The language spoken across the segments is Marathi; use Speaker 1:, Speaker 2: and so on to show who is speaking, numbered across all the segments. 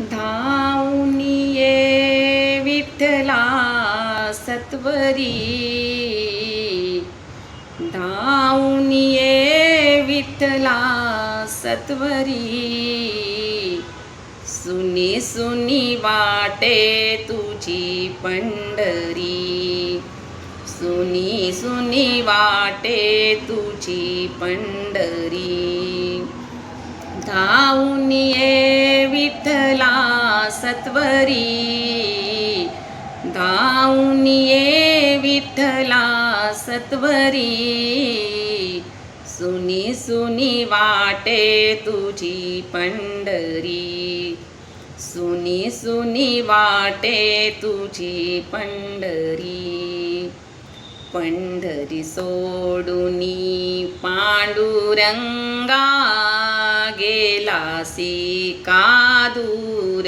Speaker 1: धावून ये विठ्ठला सत्वरी, धावून ये विठ्ठला सत्वरी। सुनी सुनी वाटे तुझी पंढरी, सुनी सुनी वाटे तुझी पंढरी। धावून ये विठ्ठला सत्वरी, धावून ये विठ्ठला सत्वरी। सुनी सुनी वाटे तुझी पंढरी, सुनी सुनी वाटे तुझी पंढरी। पंढरी सोडूनी पांडुरंगा, गेलासी का दूर।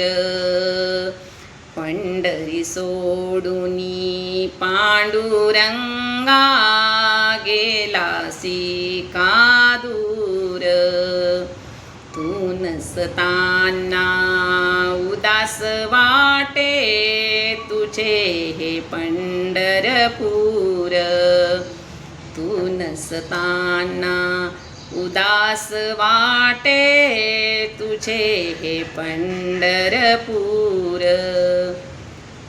Speaker 1: पंढरी सोडूनी पांडुरंगा, गेलासी का दूर। तू नसताना उदास वाटे तुझे हे पंढरपूर। तू नसताना उदास वाटे तुझे हे पंढरपूर।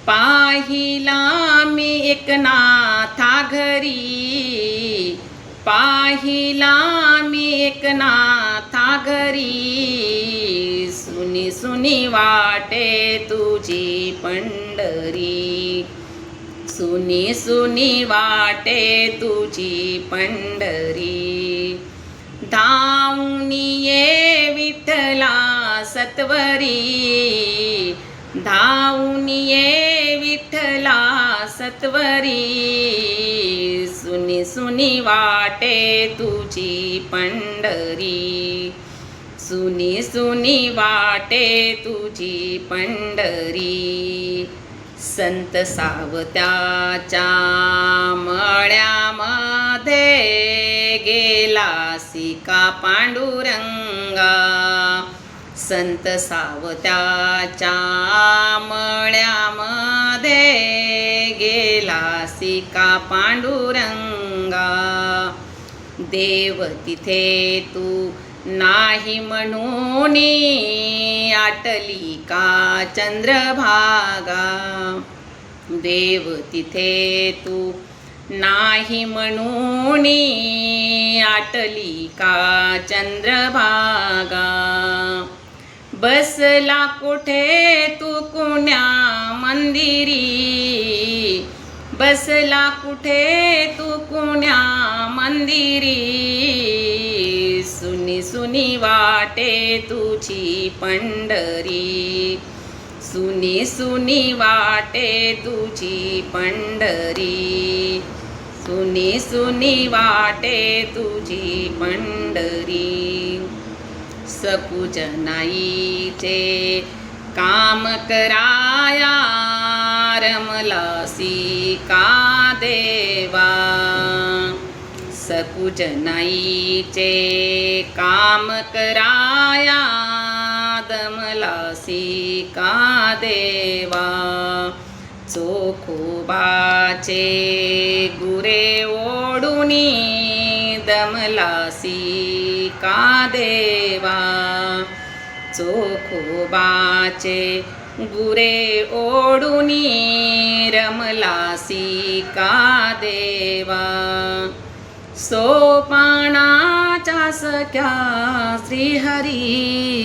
Speaker 1: पाहिला मी एकनाथा घरी, पाहिला मी एकनाथा घरी। सुनी सुनी वाटे तुझी पंढरी, सुनी सुनी वाटे तुझी पंढरी। धावून ये विठ्ठला सत्वरी, धावून ये विठ्ठला सत्वरी। सुनी सुनी वाटे तुझी पंढरी, सुनी सुनी वाटे तुझी पंढरी। संत सावत्याच्या मळ्यामध्ये, गेलासी का पांडुरंगा। संत सावत्याच्या मळ्यामध्ये, गेलासी का पांडुरंगा। देव तिथे तू नाही म्हणून आटली का चंद्रभागा। देव तिथे तू नाही म्हणून आटली का चंद्रभागा। बसला कुठे तू कुण्या मंदिरी, बसला कुठे तू कुण्या मंदिरी। सुनी सुनी वाटे तुझी पंढरी, सुनी सुनी वाटे तुझी पंढरी। सुनी सुनी वाटे तुझी पंढरी। सकुच नाईचे काम कराया, रमलासी का देवा। सकुच नाईचे काम कराया, दमलासी का देवा। चोखोबाचे गुरे ओढुनी, दमलासी का देवा। चोखोबाचे गुरे ओढुनी, रमलासी का देवा। सोपानाच्या सख्या श्रीहरी।